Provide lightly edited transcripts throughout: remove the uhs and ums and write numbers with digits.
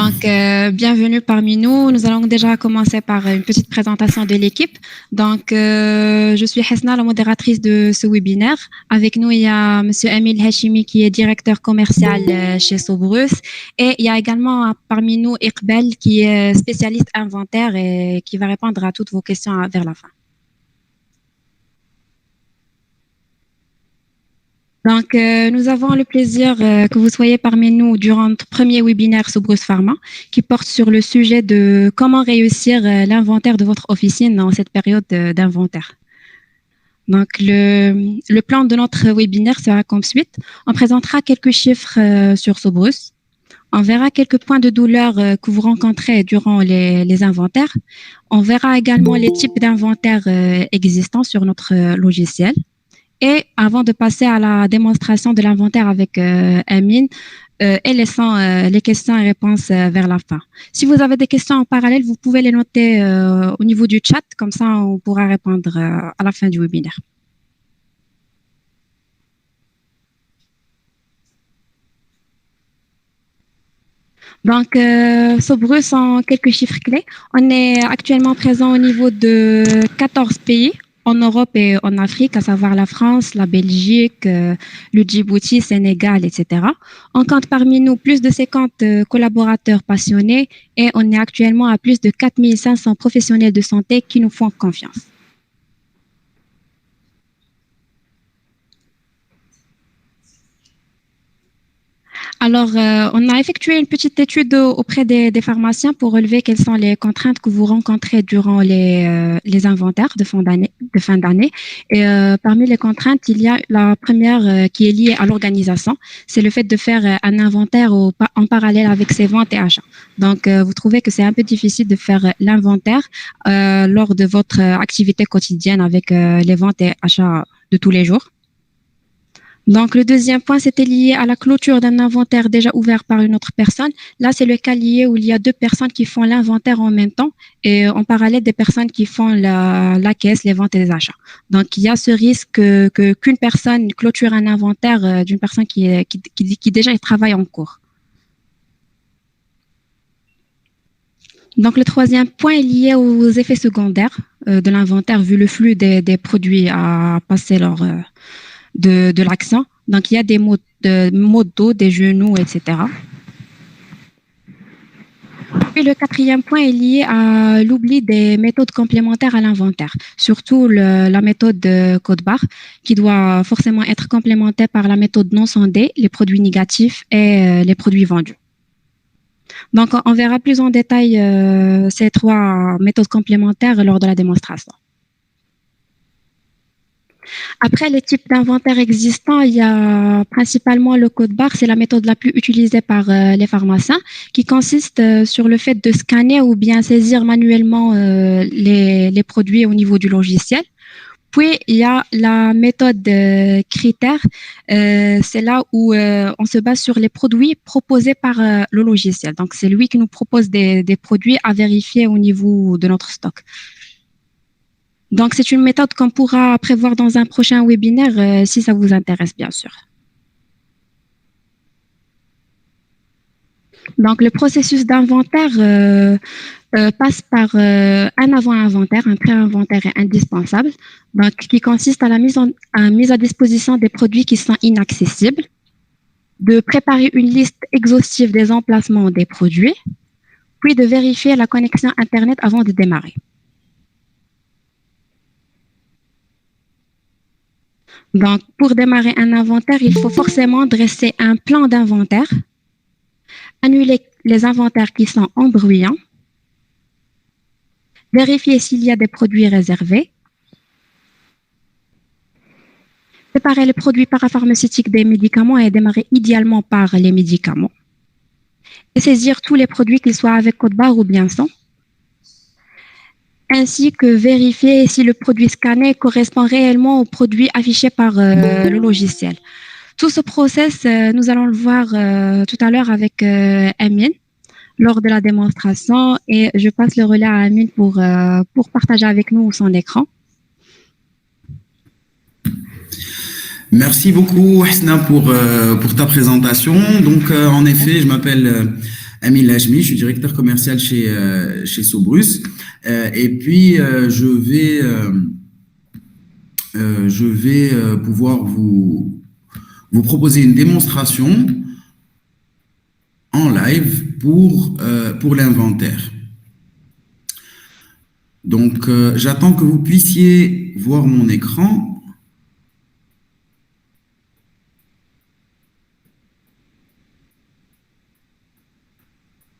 Donc, bienvenue parmi nous. Nous allons déjà commencer par une petite présentation de l'équipe. Donc, je suis Hesna, la modératrice de ce webinaire. Avec nous, il y a Monsieur Emile Hachimi, qui est directeur commercial chez Sobrus. Et il y a également parmi nous Iqbal, qui est spécialiste inventaire et qui va répondre à toutes vos questions vers la fin. Donc, nous avons le plaisir que vous soyez parmi nous durant notre premier webinaire Sobrus Pharma, qui porte sur le sujet de comment réussir l'inventaire de votre officine dans cette période d'inventaire. Donc, le plan de notre webinaire sera comme suite. On présentera quelques chiffres sur Sobrus. On verra quelques points de douleur que vous rencontrez durant les inventaires. On verra également les types d'inventaires existants sur notre logiciel. Et avant de passer à la démonstration de l'inventaire avec Amine, et laissant les questions et réponses vers la fin. Si vous avez des questions en parallèle, vous pouvez les noter au niveau du chat, comme ça on pourra répondre à la fin du webinaire. Donc, Sobrus en quelques chiffres clés. On est actuellement présent au niveau de 14 pays en Europe et en Afrique, à savoir la France, la Belgique, le Djibouti, Sénégal, etc. On compte parmi nous plus de 50 collaborateurs passionnés et on est actuellement à plus de 4500 professionnels de santé qui nous font confiance. Alors, on a effectué une petite étude auprès des pharmaciens pour relever quelles sont les contraintes que vous rencontrez durant les inventaires de fin d'année. Et parmi les contraintes, il y a la première qui est liée à l'organisation. C'est le fait de faire un inventaire en parallèle avec ses ventes et achats. Donc, vous trouvez que c'est un peu difficile de faire l'inventaire lors de votre activité quotidienne avec les ventes et achats de tous les jours. Donc, le deuxième point, c'était lié à la clôture d'un inventaire déjà ouvert par une autre personne. Là, c'est le cas lié où il y a deux personnes qui font l'inventaire en même temps et en parallèle des personnes qui font la caisse, les ventes et les achats. Donc, il y a ce risque qu'une personne clôture un inventaire d'une personne qui déjà travaille en cours. Donc, le troisième point est lié aux effets secondaires de l'inventaire vu le flux des produits à passer lors de l'action. Donc, il y a des maux de dos, des genoux, etc. Et le quatrième point est lié à l'oubli des méthodes complémentaires à l'inventaire, surtout la méthode code-barre, qui doit forcément être complémentée par la méthode non sondée, les produits négatifs et les produits vendus. Donc, on verra plus en détail ces trois méthodes complémentaires lors de la démonstration. Après, les types d'inventaire existants, il y a principalement le code-barre, c'est la méthode la plus utilisée par les pharmaciens, qui consiste sur le fait de scanner ou bien saisir manuellement les produits au niveau du logiciel. Puis, il y a la méthode critère, c'est là où on se base sur les produits proposés par le logiciel. Donc, c'est lui qui nous propose des produits à vérifier au niveau de notre stock. Donc, c'est une méthode qu'on pourra prévoir dans un prochain webinaire si ça vous intéresse, bien sûr. Donc, le processus d'inventaire passe par un avant-inventaire, un pré-inventaire indispensable, donc, qui consiste à la mise à disposition des produits qui sont inaccessibles, de préparer une liste exhaustive des emplacements des produits, puis de vérifier la connexion Internet avant de démarrer. Donc, pour démarrer un inventaire, il faut forcément dresser un plan d'inventaire, annuler les inventaires qui sont embrouillants, vérifier s'il y a des produits réservés, séparer les produits parapharmaceutiques des médicaments et démarrer idéalement par les médicaments, et saisir tous les produits, qu'ils soient avec code-barre ou bien sans, ainsi que vérifier si le produit scanné correspond réellement au produit affiché par le logiciel. Tout ce process, nous allons le voir tout à l'heure avec Amine lors de la démonstration et je passe le relais à Amine pour partager avec nous son écran. Merci beaucoup, Hesna, pour ta présentation. Donc, en effet, je m'appelle Amine Lajmi, je suis directeur commercial chez Sobrus. Et puis, je vais pouvoir vous proposer une démonstration en live pour l'inventaire. Donc, j'attends que vous puissiez voir mon écran.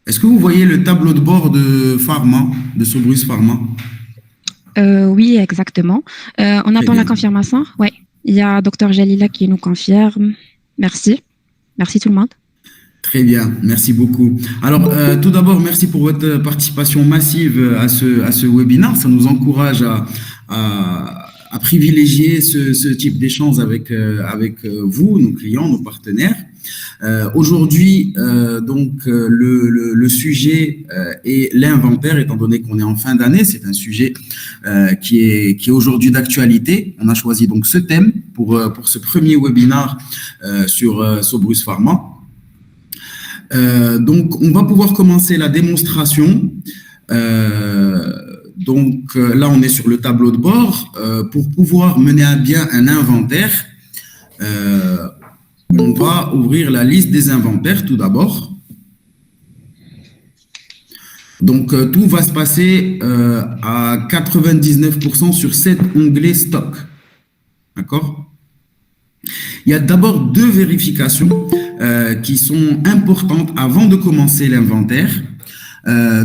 Est-ce que vous voyez le tableau de bord de Pharma, de Sobrus Pharma? Oui, exactement. On attend la confirmation. Oui, il y a Dr Jalila qui nous confirme. Merci. Merci tout le monde. Très bien, merci beaucoup. Alors, tout d'abord, merci pour votre participation massive à ce webinaire. Ça nous encourage à privilégier ce type d'échange avec vous, nos clients, nos partenaires. Aujourd'hui, le sujet est l'inventaire, étant donné qu'on est en fin d'année. C'est un sujet qui est aujourd'hui d'actualité. On a choisi donc ce thème pour ce premier webinaire sur Sobrus Pharma. Donc, on va pouvoir commencer la démonstration. Là, on est sur le tableau de bord. Pour pouvoir mener à bien un inventaire, on va ouvrir la liste des inventaires tout d'abord. Donc, tout va se passer à 99% sur cet onglet stock. D'accord? Il y a d'abord deux vérifications qui sont importantes avant de commencer l'inventaire.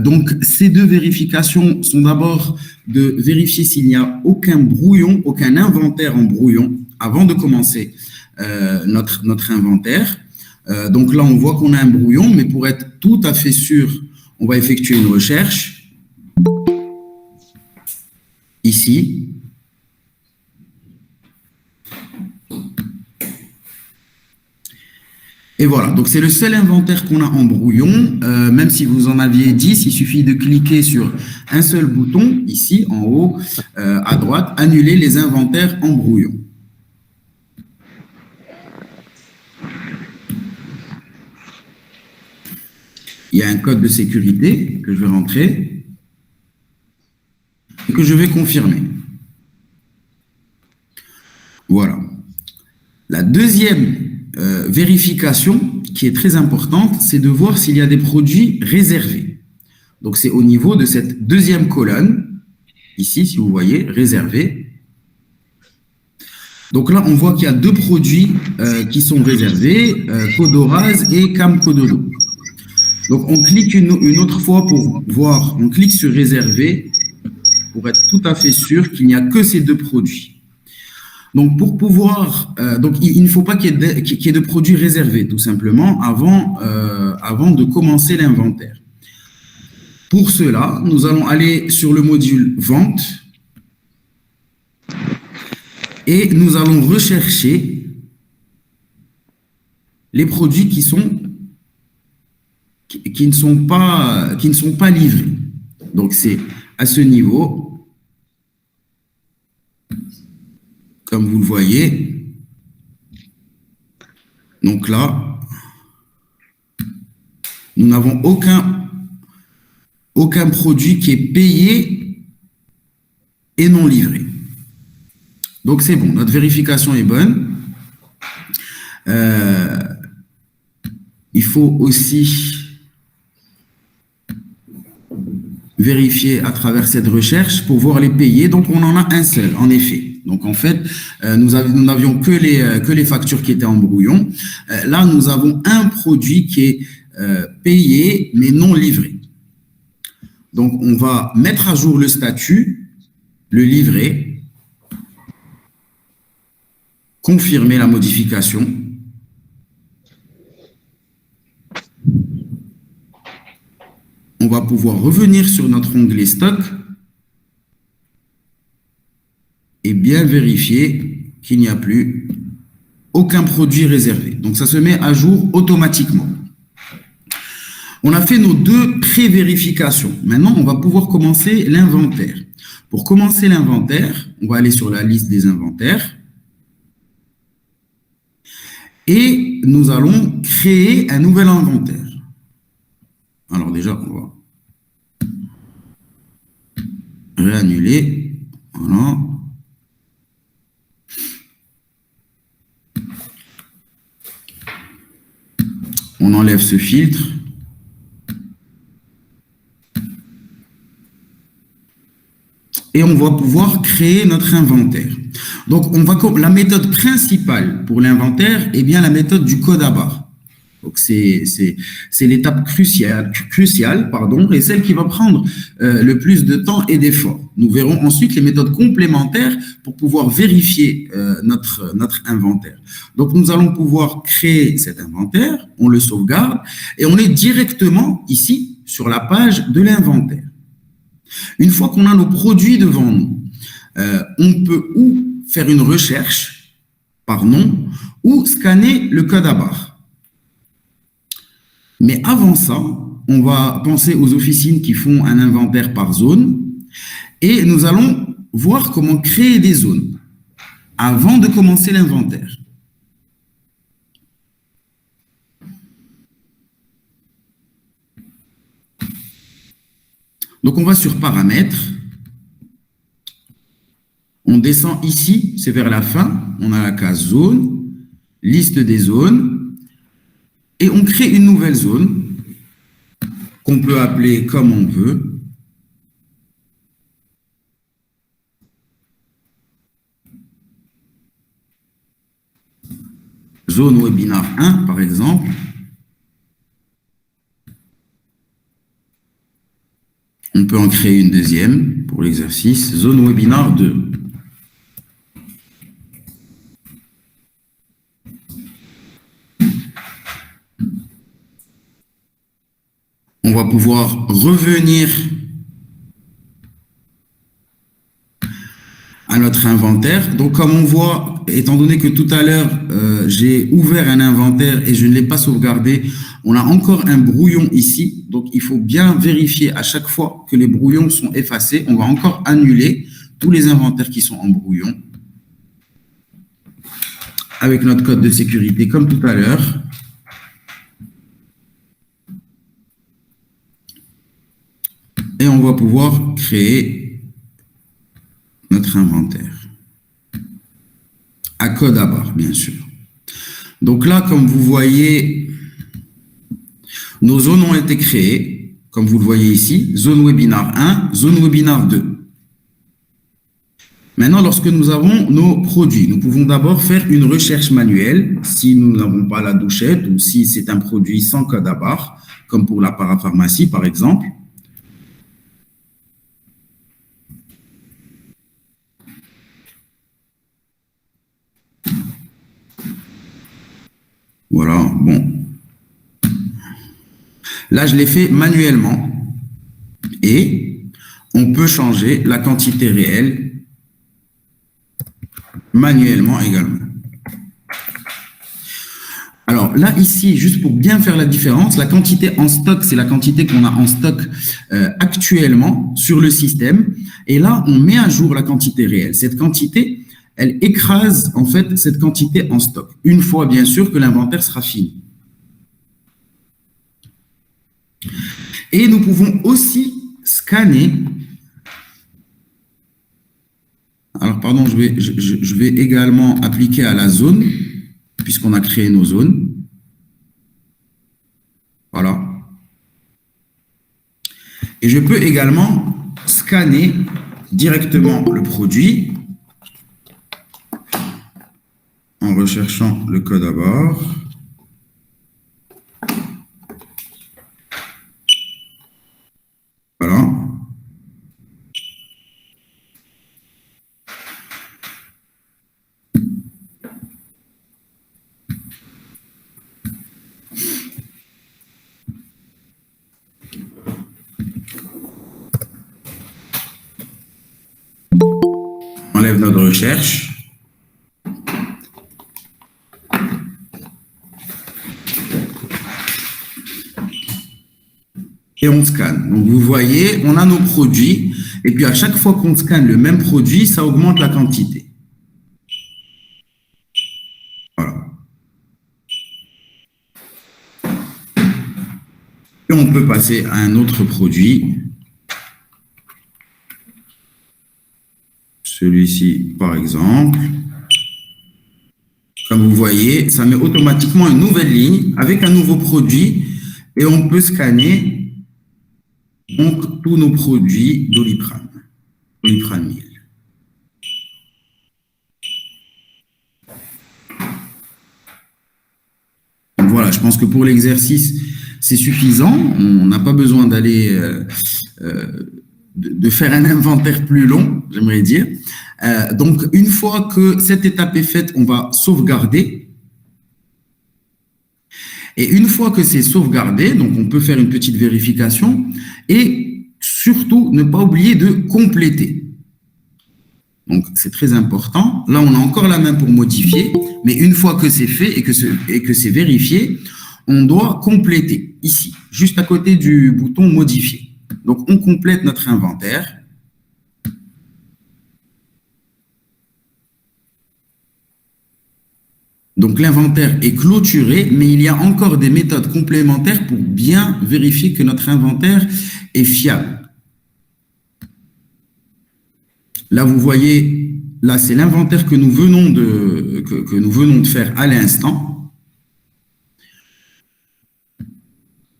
Donc, ces deux vérifications sont d'abord de vérifier s'il n'y a aucun brouillon, aucun inventaire en brouillon avant de commencer notre inventaire. Donc là, on voit qu'on a un brouillon, mais pour être tout à fait sûr, on va effectuer une recherche. Ici. Et voilà, donc c'est le seul inventaire qu'on a en brouillon. Même si vous en aviez 10, il suffit de cliquer sur un seul bouton, ici, en haut, à droite, annuler les inventaires en brouillon. Il y a un code de sécurité que je vais rentrer et que je vais confirmer. Voilà. La deuxième vérification qui est très importante, c'est de voir s'il y a des produits réservés. Donc, c'est au niveau de cette deuxième colonne, ici, si vous voyez, réservé. Donc là, on voit qu'il y a deux produits qui sont réservés, Codoraz et Camcododo. Donc, on clique une autre fois pour voir, on clique sur réserver pour être tout à fait sûr qu'il n'y a que ces deux produits. Donc, pour pouvoir, il ne faut pas qu'il y ait de produits réservés, tout simplement, avant de commencer l'inventaire. Pour cela, nous allons aller sur le module vente et nous allons rechercher les produits qui ne sont pas livrés. Donc, c'est à ce niveau. Comme vous le voyez, donc là, nous n'avons aucun produit qui est payé et non livré. Donc c'est bon, notre vérification est bonne. Il faut aussi vérifier à travers cette recherche pour voir les payés. Donc on en a un seul, en effet. Donc, en fait, nous n'avions que les factures qui étaient en brouillon. Là, nous avons un produit qui est payé, mais non livré. Donc, on va mettre à jour le statut, le livrer, confirmer la modification. On va pouvoir revenir sur notre onglet stock et bien vérifier qu'il n'y a plus aucun produit réservé. Donc, ça se met à jour automatiquement. On a fait nos deux pré-vérifications. Maintenant, on va pouvoir commencer l'inventaire. Pour commencer l'inventaire, on va aller sur la liste des inventaires et nous allons créer un nouvel inventaire. Alors déjà, on va réannuler. Voilà. On enlève ce filtre. Et on va pouvoir créer notre inventaire. Donc, la méthode principale pour l'inventaire est bien la méthode du code à barres. Donc, c'est l'étape cruciale, pardon, et celle qui va prendre le plus de temps et d'efforts. Nous verrons ensuite les méthodes complémentaires pour pouvoir vérifier notre inventaire. Donc, nous allons pouvoir créer cet inventaire, on le sauvegarde, et on est directement ici sur la page de l'inventaire. Une fois qu'on a nos produits devant nous, on peut ou faire une recherche par nom ou scanner le code à barres. Mais avant ça, on va penser aux officines qui font un inventaire par zone et nous allons voir comment créer des zones avant de commencer l'inventaire. Donc, on va sur paramètres. On descend ici, c'est vers la fin. On a la case zone, liste des zones. Et on crée une nouvelle zone qu'on peut appeler comme on veut. Zone webinar 1, par exemple. On peut en créer une deuxième pour l'exercice. Zone webinar 2. On va pouvoir revenir à notre inventaire. Donc, comme on voit, étant donné que tout à l'heure, j'ai ouvert un inventaire et je ne l'ai pas sauvegardé, on a encore un brouillon ici. Donc, il faut bien vérifier à chaque fois que les brouillons sont effacés. On va encore annuler tous les inventaires qui sont en brouillon avec notre code de sécurité comme tout à l'heure. Et on va pouvoir créer notre inventaire à code à barres, bien sûr. Donc là, comme vous voyez, nos zones ont été créées, comme vous le voyez ici, zone webinar 1, zone webinar 2. Maintenant, lorsque nous avons nos produits, nous pouvons d'abord faire une recherche manuelle si nous n'avons pas la douchette ou si c'est un produit sans code à barres, comme pour la parapharmacie, par exemple. Voilà, bon. Là, je l'ai fait manuellement et on peut changer la quantité réelle manuellement également. Alors là, ici, juste pour bien faire la différence, la quantité en stock, c'est la quantité qu'on a en stock actuellement sur le système. Et là, on met à jour la quantité réelle. Cette quantité, elle écrase en fait cette quantité en stock, une fois bien sûr que l'inventaire sera fini. Et nous pouvons aussi scanner. Alors, pardon, je vais également appliquer à la zone, puisqu'on a créé nos zones. Voilà. Et je peux également scanner directement le produit en recherchant le code à barres. Voilà. On enlève notre recherche. Et on scanne. Donc, vous voyez, on a nos produits. Et puis, à chaque fois qu'on scanne le même produit, ça augmente la quantité. Voilà. Et on on peut passer à un autre produit. Celui-ci, par exemple. Comme vous voyez, ça met automatiquement une nouvelle ligne avec un nouveau produit et on peut scanner donc tous nos produits Doliprane, Doliprane 1000. Donc voilà, je pense que pour l'exercice, c'est suffisant. On n'a pas besoin d'aller de faire un inventaire plus long, j'aimerais dire. Donc, une fois que cette étape est faite, on va sauvegarder. Et une fois que c'est sauvegardé, donc on peut faire une petite vérification et surtout ne pas oublier de compléter. Donc, c'est très important. Là, on a encore la main pour modifier, mais une fois que c'est fait et que c'est vérifié, on doit compléter ici, juste à côté du bouton modifier. Donc, on complète notre inventaire. Donc, l'inventaire est clôturé, mais il y a encore des méthodes complémentaires pour bien vérifier que notre inventaire est fiable. Là, vous voyez, là, c'est l'inventaire que nous venons de faire à l'instant.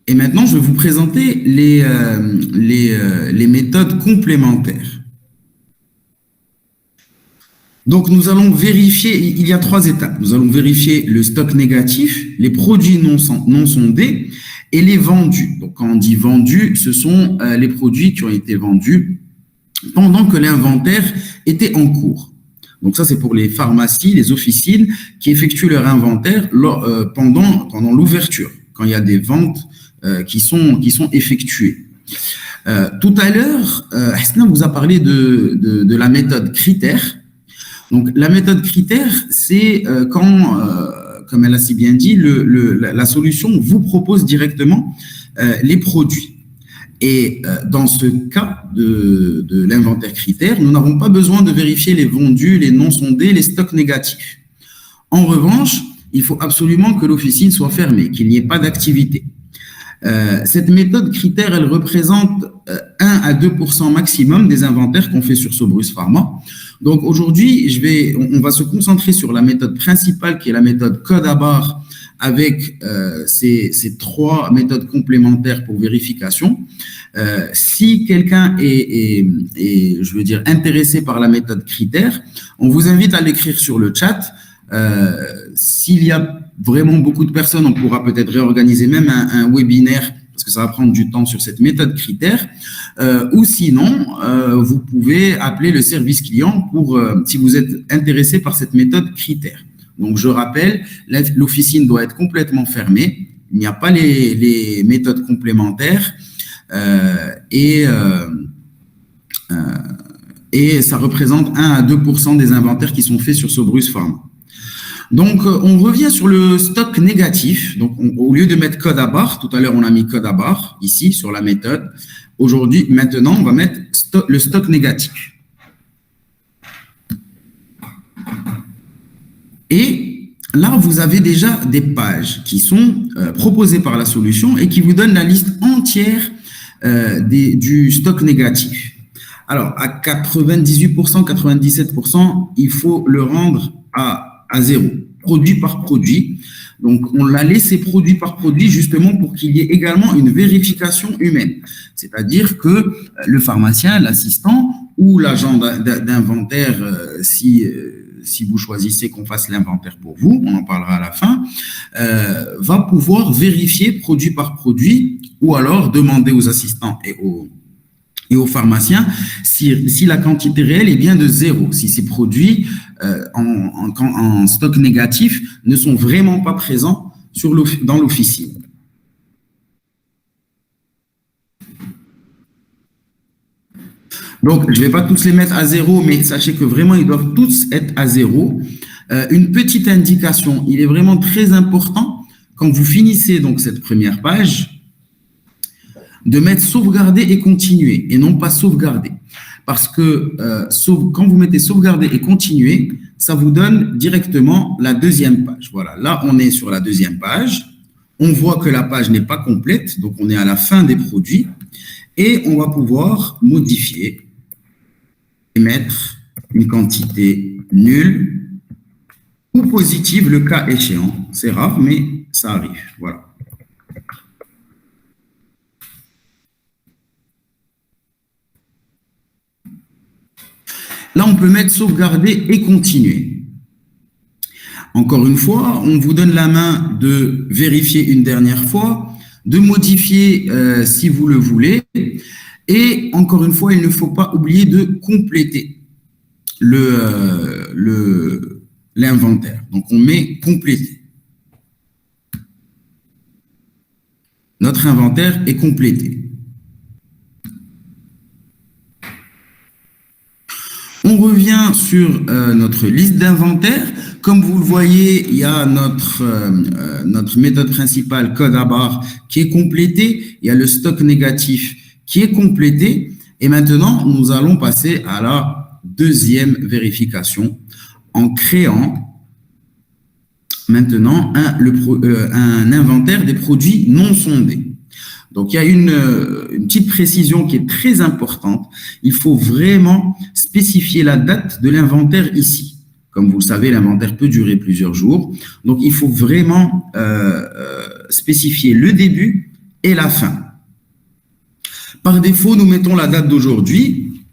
Et maintenant, je vais vous présenter les méthodes complémentaires. Donc, nous allons vérifier, il y a 3 étapes. Nous allons vérifier le stock négatif, les produits non sondés et les vendus. Donc, quand on dit vendus, ce sont les produits qui ont été vendus pendant que l'inventaire était en cours. Donc, ça, c'est pour les pharmacies, les officines qui effectuent leur inventaire pendant l'ouverture, quand il y a des ventes qui sont effectuées. Tout à l'heure, Hasna vous a parlé de la méthode critère. Donc, la méthode critère, c'est quand, comme elle a si bien dit, la solution vous propose directement les produits. Et dans ce cas de l'inventaire critère, nous n'avons pas besoin de vérifier les vendus, les non sondés, les stocks négatifs. En revanche, il faut absolument que l'officine soit fermée, qu'il n'y ait pas d'activité. Cette méthode critère, elle représente 1 à 2% maximum des inventaires qu'on fait sur Sobrus Pharma. Donc aujourd'hui, on va se concentrer sur la méthode principale qui est la méthode code à barre avec ces 3 méthodes complémentaires pour vérification. Si quelqu'un est, je veux dire, intéressé par la méthode critère, on vous invite à l'écrire sur le chat. S'il y a vraiment beaucoup de personnes, on pourra peut-être réorganiser même un webinaire parce que ça va prendre du temps sur cette méthode critère. Ou sinon, vous pouvez appeler le service client si vous êtes intéressé par cette méthode critère. Donc, je rappelle, l'officine doit être complètement fermée. Il n'y a pas les méthodes complémentaires et ça représente 1 à 2% des inventaires qui sont faits sur Sobrus Pharma. Donc, on revient sur le stock négatif. Donc, au lieu de mettre code à barre, tout à l'heure, on a mis code à barre ici sur la méthode. Maintenant, on va mettre le stock négatif. Et là, vous avez déjà des pages qui sont proposées par la solution et qui vous donnent la liste entière du stock négatif. Alors, à 98%, 97%, il faut le rendre à 0, produit par produit. Donc, on l'a laissé produit par produit justement pour qu'il y ait également une vérification humaine. C'est-à-dire que le pharmacien, l'assistant ou l'agent d'inventaire, si vous choisissez qu'on fasse l'inventaire pour vous, on en parlera à la fin, va pouvoir vérifier produit par produit ou alors demander aux assistants et aux pharmaciens si la quantité réelle est bien de 0, si ces produits en stock négatif ne sont vraiment pas présents dans l'officine. Donc, je ne vais pas tous les mettre à 0, mais sachez que vraiment, ils doivent tous être à 0. Une petite indication, il est vraiment très important, quand vous finissez donc cette première page, de mettre sauvegarder et continuer, et non pas sauvegarder. Parce que quand vous mettez sauvegarder et continuer, ça vous donne directement la deuxième page. Voilà, là, on est sur la deuxième page. on voit que la page n'est pas complète, donc on est à la fin des produits, et on va pouvoir modifier et mettre une quantité nulle ou positive, le cas échéant. C'est rare, mais ça arrive. Voilà. Là, on peut mettre sauvegarder et continuer. Encore une fois, on vous donne la main de vérifier une dernière fois, de modifier si vous le voulez. Et encore une fois, il ne faut pas oublier de compléter l'inventaire. Donc, on met compléter. Notre inventaire est complété. On revient sur notre liste d'inventaire. Comme vous le voyez, il y a notre méthode principale, code à barre, qui est complétée. Il y a le stock négatif qui est complété. Et maintenant, nous allons passer à la deuxième vérification en créant maintenant un inventaire des produits non sondés. Donc, il y a une petite précision qui est très importante. Il faut vraiment spécifier la date de l'inventaire ici. Comme vous le savez, l'inventaire peut durer plusieurs jours. Donc, il faut vraiment spécifier le début et la fin. Par défaut, nous mettons la date d'aujourd'hui.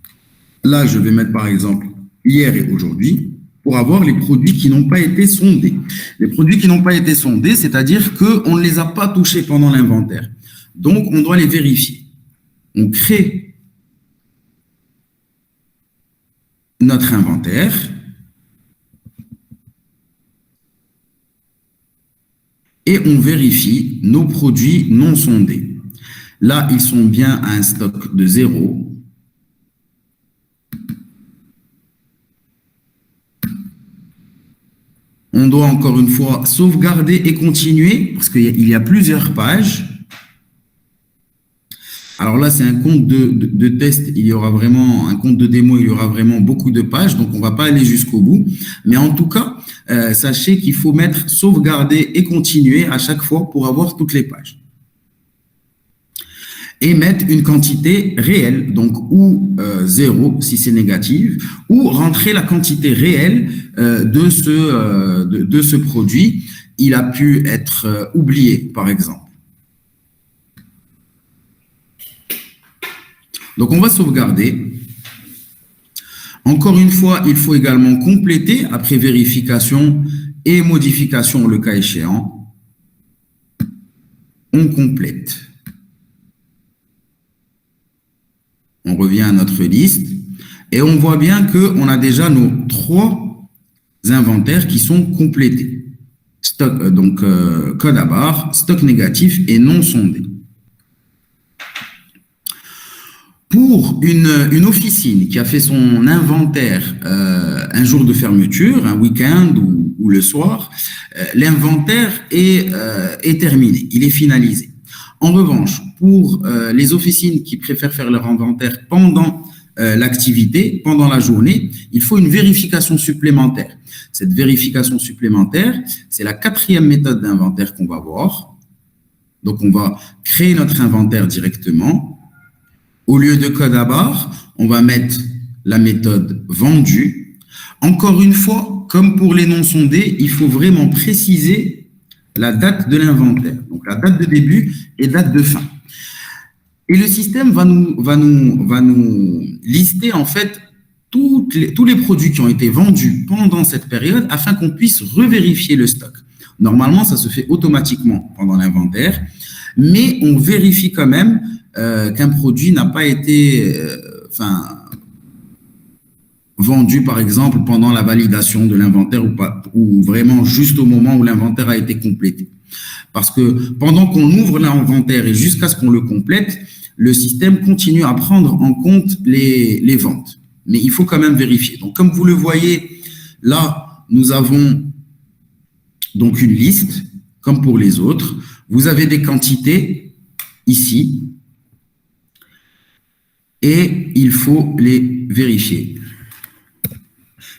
Là, je vais mettre par exemple hier et aujourd'hui pour avoir les produits qui n'ont pas été sondés. Les produits qui n'ont pas été sondés, c'est-à-dire qu'on ne les a pas touchés pendant l'inventaire. Donc, on doit les vérifier. On crée notre inventaire. Et on vérifie nos produits non sondés. Là, ils sont bien à un stock de 0. On doit encore une fois sauvegarder et continuer parce qu'il y a plusieurs pages. Alors là, c'est un compte de test, il y aura vraiment un compte de démo, il y aura vraiment beaucoup de pages, donc on ne va pas aller jusqu'au bout. Mais en tout cas, sachez qu'il faut mettre sauvegarder et continuer à chaque fois pour avoir toutes les pages. Et mettre une quantité réelle, donc ou 0 si c'est négatif, ou rentrer la quantité réelle de ce produit. Il a pu être oublié, par exemple. Donc, on va sauvegarder. Encore une fois, il faut également compléter après vérification et modification le cas échéant. On complète. On revient à notre liste et on voit bien qu'on a déjà nos 3 inventaires qui sont complétés. Stock, donc, code à barre, stock négatif et non sondé. Pour une officine qui a fait son inventaire un jour de fermeture, un week-end ou le soir, l'inventaire est terminé, il est finalisé. En revanche, pour les officines qui préfèrent faire leur inventaire pendant l'activité, pendant la journée, il faut une vérification supplémentaire. Cette vérification supplémentaire, c'est la 4e méthode d'inventaire qu'on va voir. Donc, on va créer notre inventaire directement. Au lieu de code à barre, on va mettre la méthode vendu. Encore une fois, comme pour les non sondés, il faut vraiment préciser la date de l'inventaire. Donc, la date de début et date de fin. Et le système va nous lister en fait tous les produits qui ont été vendus pendant cette période afin qu'on puisse revérifier le stock. Normalement, ça se fait automatiquement pendant l'inventaire, mais on vérifie quand même qu'un produit n'a pas été vendu, par exemple, pendant la validation de l'inventaire ou vraiment juste au moment où l'inventaire a été complété. Parce que pendant qu'on ouvre l'inventaire et jusqu'à ce qu'on le complète, le système continue à prendre en compte les ventes. Mais il faut quand même vérifier. Donc, comme vous le voyez, là, nous avons donc une liste, comme pour les autres. Vous avez des quantités ici. Et il faut les vérifier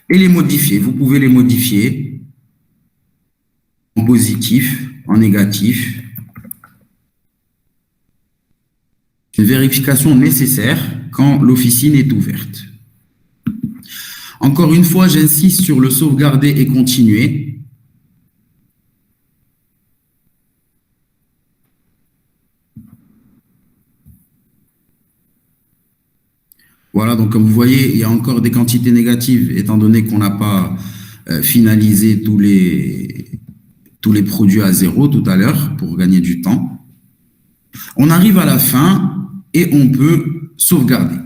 et les modifier. Vous pouvez les modifier en positif, en négatif, une vérification nécessaire quand l'officine est ouverte. Encore une fois, j'insiste sur le sauvegarder et continuer. Voilà, donc comme vous voyez, il y a encore des quantités négatives, étant donné qu'on n'a pas finalisé tous les produits à zéro tout à l'heure pour gagner du temps. On arrive à la fin et on peut sauvegarder.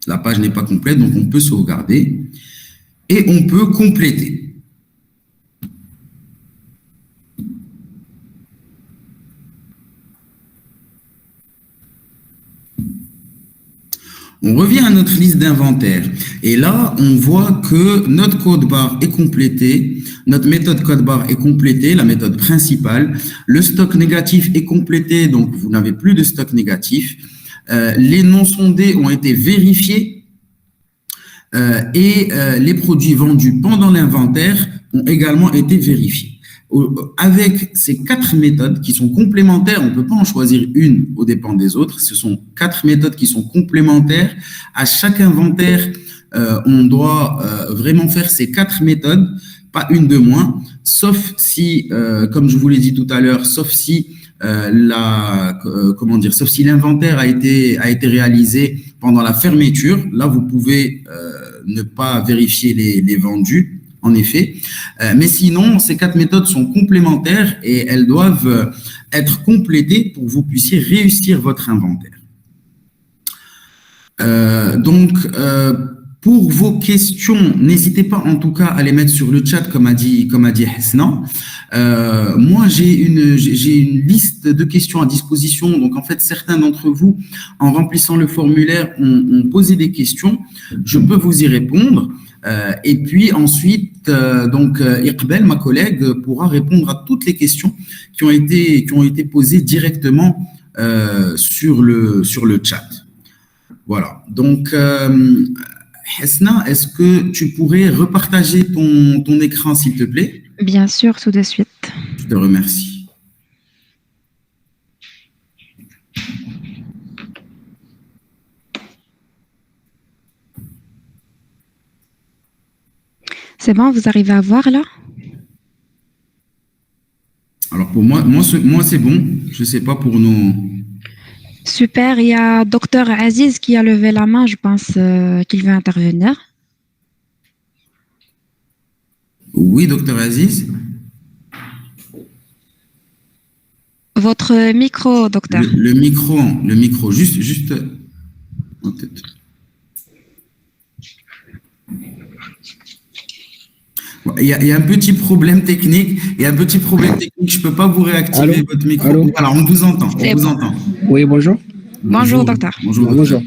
La page n'est pas complète, donc on peut sauvegarder et on peut compléter. On revient à notre liste d'inventaire et là, on voit que notre code barre est complété, notre méthode code barre est complétée, la méthode principale, le stock négatif est complété, donc vous n'avez plus de stock négatif, les non sondés ont été vérifiés et les produits vendus pendant l'inventaire ont également été vérifiés. Avec ces 4 méthodes qui sont complémentaires, on ne peut pas en choisir une aux dépens des autres. Ce sont 4 méthodes qui sont complémentaires. À chaque inventaire, on doit vraiment faire ces 4 méthodes, pas une de moins, sauf si, comme je vous l'ai dit tout à l'heure, sauf si sauf si l'inventaire a été réalisé pendant la fermeture. Là, vous pouvez ne pas vérifier les vendus. En effet, mais sinon, ces 4 méthodes sont complémentaires et elles doivent être complétées pour que vous puissiez réussir votre inventaire. Pour vos questions, n'hésitez pas en tout cas à les mettre sur le chat, comme a dit Hesna. Moi, j'ai une liste de questions à disposition. Donc, en fait, certains d'entre vous, en remplissant le formulaire, ont posé des questions. Je peux vous y répondre. Et puis ensuite, Iqbal, ma collègue, pourra répondre à toutes les questions qui ont été posées directement sur le chat. Voilà. Donc, Hesna, est-ce que tu pourrais repartager ton écran, s'il te plaît? Bien sûr, tout de suite. Je te remercie. C'est bon, vous arrivez à voir là? Alors pour moi c'est bon. Je ne sais pas pour nous. Super, il y a Dr Aziz qui a levé la main, je pense qu'il veut intervenir. Oui, Dr Aziz. Votre micro, docteur. Le micro, juste en tête. Il y a un petit problème technique. Je ne peux pas vous réactiver votre micro. Allô. Alors, on vous entend. Oui, bonjour. Bonjour, docteur. Bonjour.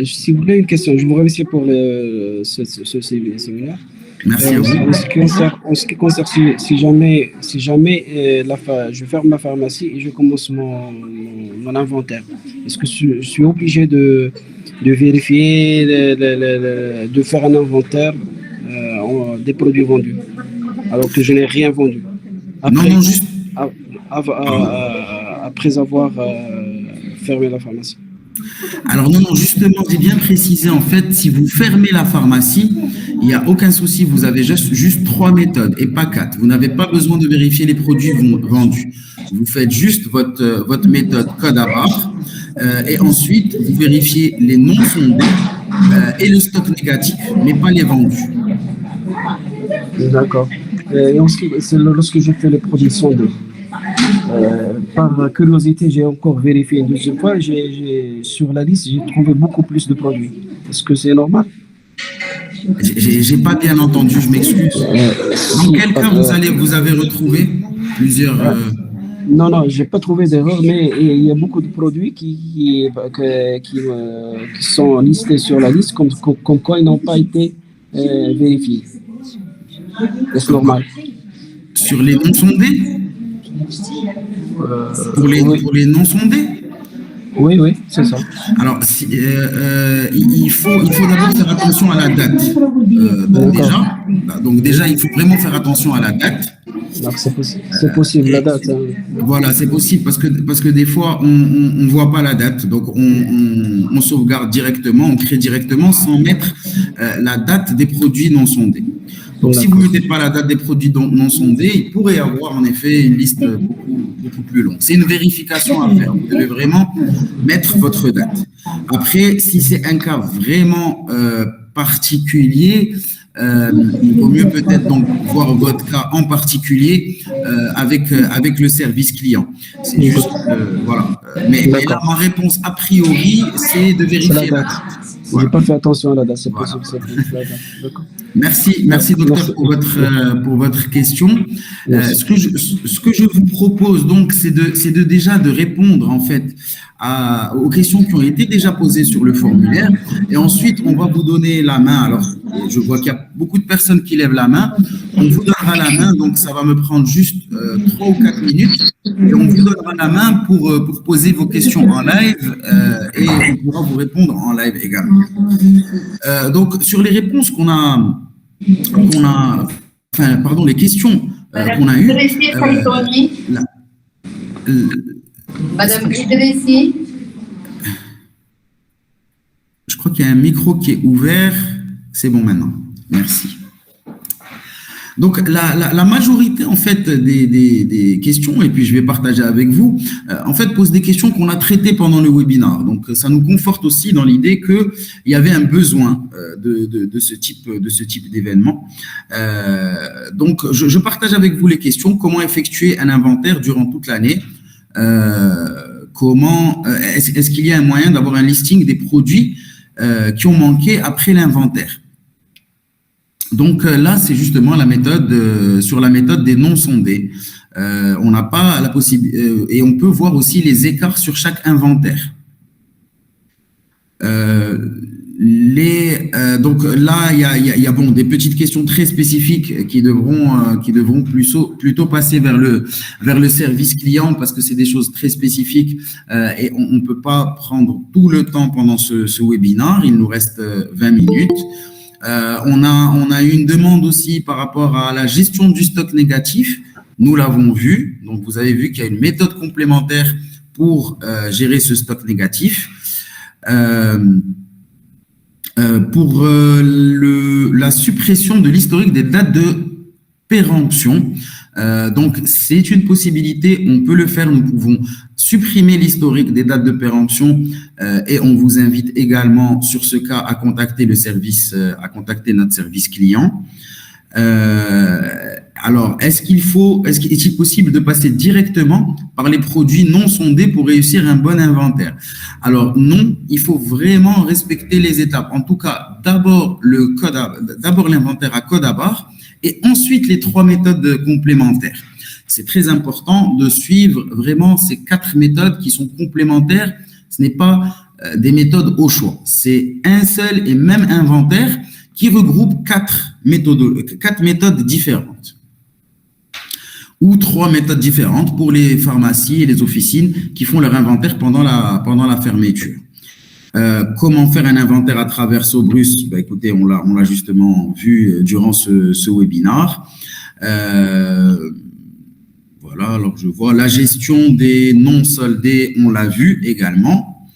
Si vous voulez une question, je vous remercie pour ce séminaire. Merci à vous. En ce qui concerne, si jamais je ferme ma pharmacie et je commence mon inventaire, est-ce que je suis obligé de vérifier, de faire un inventaire des produits vendus, alors que je n'ai rien vendu? Après avoir fermé la pharmacie. Alors non, justement, j'ai bien précisé, en fait, si vous fermez la pharmacie, il n'y a aucun souci, vous avez juste 3 méthodes et pas 4. Vous n'avez pas besoin de vérifier les produits vendus. Vous faites juste votre méthode code à barre et ensuite, vous vérifiez les non sondés et le stock négatif, mais pas les vendus. D'accord. Et lorsque je fais les produits sondés, par curiosité, j'ai encore vérifié une deuxième fois. Sur la liste, j'ai trouvé beaucoup plus de produits. Est-ce que c'est normal? J'ai pas bien entendu, je m'excuse. Dans quel cas vous avez retrouvé plusieurs... Non, j'ai pas trouvé d'erreur, mais il y a beaucoup de produits qui sont listés sur la liste comme quoi ils n'ont pas été vérifiés. Est-ce normal? Sur les non sondés? Pour les non sondés? Oui, c'est ça. Alors, il faut d'abord faire attention à la date. Déjà, il faut vraiment faire attention à la date. Donc c'est possible la date. Hein. Voilà, c'est possible parce que des fois, on voit pas la date. Donc, on sauvegarde directement, on crée directement sans mettre la date des produits non sondés. Donc, si vous ne mettez pas la date des produits non sondés, il pourrait y avoir en effet une liste beaucoup plus longue. C'est une vérification à faire. Vous devez vraiment mettre votre date. Après, si c'est un cas vraiment particulier, il vaut mieux peut-être donc voir votre cas en particulier avec le service client. C'est juste, voilà. Mais là, ma réponse a priori, c'est de vérifier la date. Voilà. J'ai pas fait attention à la date, c'est possible. D'accord. Merci docteur pour votre question. Ce que je vous propose donc, c'est de déjà de répondre en fait aux questions qui ont été déjà posées sur le formulaire, et ensuite on va vous donner la main. Alors, je vois qu'il y a beaucoup de personnes qui lèvent la main. On vous donnera la main, donc ça va me prendre juste 3 ou 4 minutes, et on vous donnera la main pour poser vos questions en live, et on pourra vous répondre en live également. Donc, sur les réponses les questions qu'on a eues. Madame Idrissi. Je crois qu'il y a un micro qui est ouvert. C'est bon maintenant. Merci. Donc, la majorité, en fait, des questions, et puis je vais partager avec vous, en fait, pose des questions qu'on a traitées pendant le webinaire. Donc, ça nous conforte aussi dans l'idée qu'il y avait un besoin de ce type d'événement. Donc, je partage avec vous les questions. Comment effectuer un inventaire durant toute l'année? Est-ce qu'il y a un moyen d'avoir un listing des produits qui ont manqué après l'inventaire? Donc là, c'est justement la méthode sur la méthode des non sondés. On n'a pas la possibilité et on peut voir aussi les écarts sur chaque inventaire. Donc là, il y a des petites questions très spécifiques qui devront plutôt passer vers le service client, parce que c'est des choses très spécifiques et on ne peut pas prendre tout le temps pendant ce webinaire. Il nous reste 20 minutes. On a eu une demande aussi par rapport à la gestion du stock négatif. Nous l'avons vu. Donc, vous avez vu qu'il y a une méthode complémentaire pour gérer ce stock négatif. Pour la suppression de l'historique des dates de péremption. Donc, c'est une possibilité, on peut le faire. Nous pouvons supprimer l'historique des dates de péremption et on vous invite également, sur ce cas, à contacter notre service client. Alors, est-il possible de passer directement par les produits non sondés pour réussir un bon inventaire? Alors non, il faut vraiment respecter les étapes. En tout cas, d'abord l'inventaire à code à barre et ensuite les 3 méthodes complémentaires. C'est très important de suivre vraiment ces 4 méthodes qui sont complémentaires. Ce n'est pas des méthodes au choix. C'est un seul et même inventaire qui regroupe 4 méthodes différentes, ou 3 méthodes différentes pour les pharmacies et les officines qui font leur inventaire pendant la fermeture. Comment faire un inventaire à travers Sobrus? Écoutez, on l'a justement vu durant ce webinaire. Voilà, alors je vois la gestion des non soldés, on l'a vu également.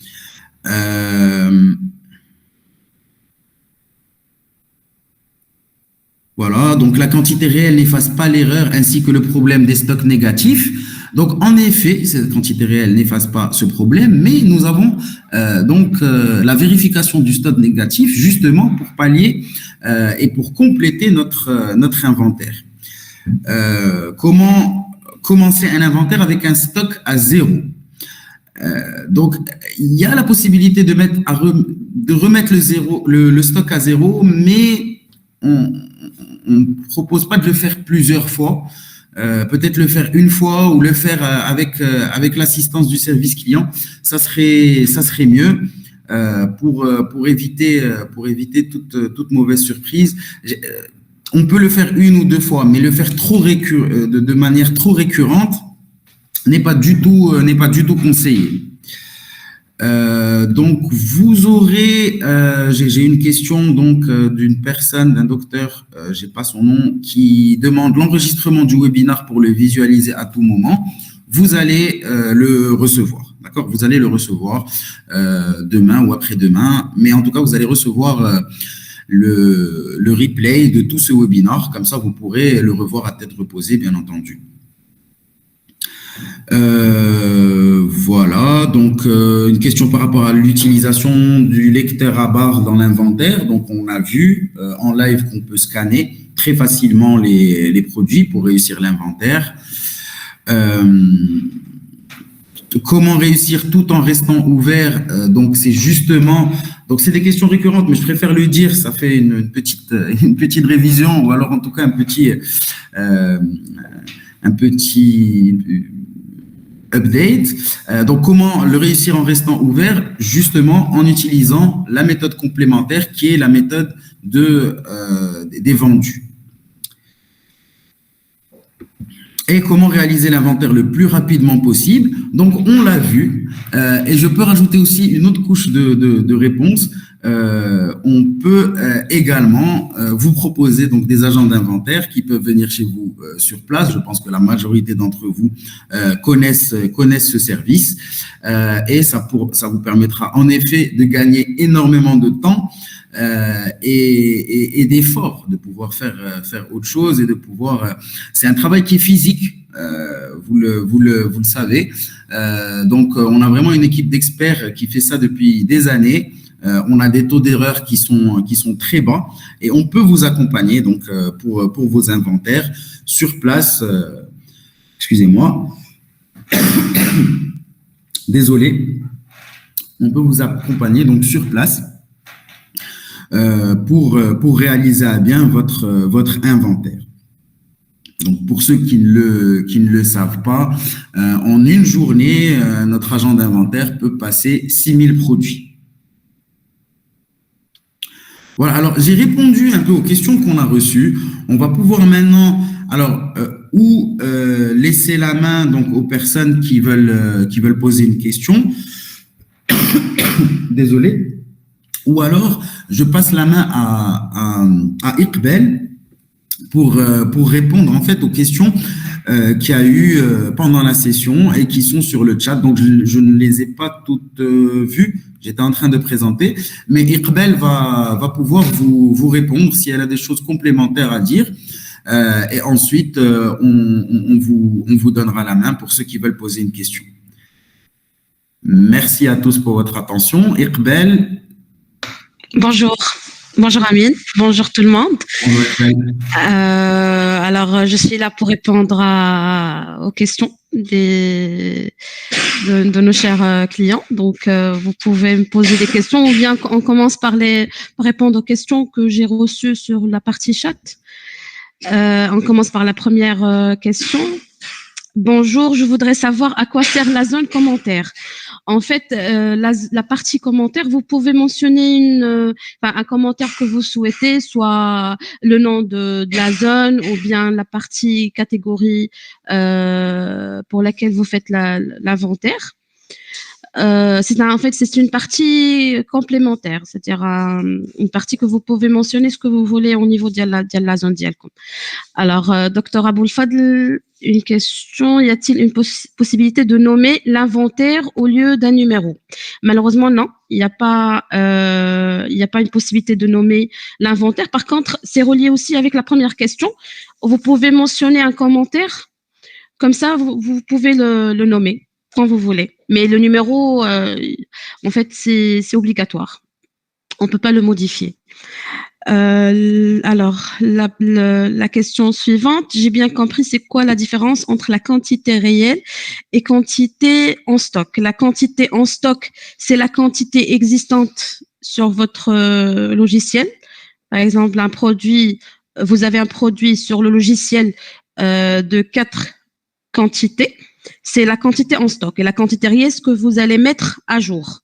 Voilà, donc la quantité réelle n'efface pas l'erreur ainsi que le problème des stocks négatifs. Donc, en effet, cette quantité réelle n'efface pas ce problème, mais nous avons la vérification du stock négatif justement pour pallier et pour compléter notre inventaire. Comment commencer un inventaire avec un stock à 0? Donc, il y a la possibilité de remettre le stock à 0, mais on ne propose pas de le faire plusieurs fois. Peut-être le faire une fois ou le faire avec l'assistance du service client, ça serait mieux pour éviter toute mauvaise surprise. On peut le faire 1 ou 2 fois, mais le faire de manière trop récurrente n'est pas du tout conseillé. Donc, vous aurez, j'ai une question donc d'une personne, d'un docteur, j'ai pas son nom, qui demande l'enregistrement du webinaire pour le visualiser à tout moment. Vous allez le recevoir, d'accord? Vous allez le recevoir demain ou après-demain, mais en tout cas, vous allez recevoir le replay de tout ce webinaire. Comme ça, vous pourrez le revoir à tête reposée, bien entendu. Voilà, donc une question par rapport à l'utilisation du lecteur à barre dans l'inventaire. Donc, on a vu en live qu'on peut scanner très facilement les produits pour réussir l'inventaire. Comment réussir tout en restant ouvert? Donc, c'est justement... Donc, c'est des questions récurrentes, mais je préfère le dire, ça fait une petite révision, ou alors en tout cas un petit update. Donc, comment le réussir en restant ouvert? Justement, en utilisant la méthode complémentaire qui est la méthode des vendus. Et comment réaliser l'inventaire le plus rapidement possible. Donc, on l'a vu. Et je peux rajouter aussi une autre couche de réponse. On peut également vous proposer donc des agents d'inventaire qui peuvent venir chez vous sur place. Je pense que la majorité d'entre vous connaissent ce service et ça vous permettra en effet de gagner énormément de temps et d'efforts, de pouvoir faire autre chose et de pouvoir. C'est un travail qui est physique. Vous le savez. Donc, on a vraiment une équipe d'experts qui fait ça depuis des années. On a des taux d'erreur qui sont très bas et on peut vous accompagner donc pour vos inventaires sur place. Excusez-moi. Désolé. On peut vous accompagner donc sur place pour réaliser à bien votre inventaire. Donc, pour ceux qui ne le savent pas, en une journée, notre agent d'inventaire peut passer 6000 produits. Voilà, alors j'ai répondu un peu aux questions qu'on a reçues. On va pouvoir maintenant, laisser la main donc aux personnes qui veulent poser une question. Désolé. Ou alors, je passe la main à Iqbal pour répondre en fait aux questions qu'il y a eu pendant la session et qui sont sur le chat. Donc, je ne les ai pas toutes vues. J'étais en train de présenter, mais Iqbal va pouvoir vous répondre si elle a des choses complémentaires à dire. Et ensuite, on vous donnera la main pour ceux qui veulent poser une question. Merci à tous pour votre attention. Iqbal. Bonjour. Bonjour Amine, bonjour tout le monde. Bonjour. Alors, je suis là pour répondre aux questions de nos chers clients. Donc, vous pouvez me poser des questions ou bien on commence par répondre aux questions que j'ai reçues sur la partie chat. On commence par la première question. Bonjour, je voudrais savoir à quoi sert la zone commentaire. En fait, la partie commentaire, vous pouvez mentionner un commentaire que vous souhaitez, soit le nom de la zone ou bien la partie catégorie pour laquelle vous faites l'inventaire. C'est une partie complémentaire, c'est-à-dire une partie que vous pouvez mentionner ce que vous voulez au niveau de la zone dialcom. Alors, Dr Aboul Fadl, une question, y a-t-il une possibilité de nommer l'inventaire au lieu d'un numéro? Malheureusement, non, il n'y a pas une possibilité de nommer l'inventaire. Par contre, c'est relié aussi avec la première question. Vous pouvez mentionner un commentaire, comme ça, vous pouvez le nommer quand vous voulez. Mais le numéro, en fait, c'est obligatoire. On ne peut pas le modifier. Alors, la question suivante, j'ai bien compris, c'est quoi la différence entre la quantité réelle et quantité en stock? La quantité en stock, c'est la quantité existante sur votre logiciel. Par exemple, vous avez un produit sur le logiciel de 4 quantités. C'est la quantité en stock. Et la quantité réelle, ce que vous allez mettre à jour.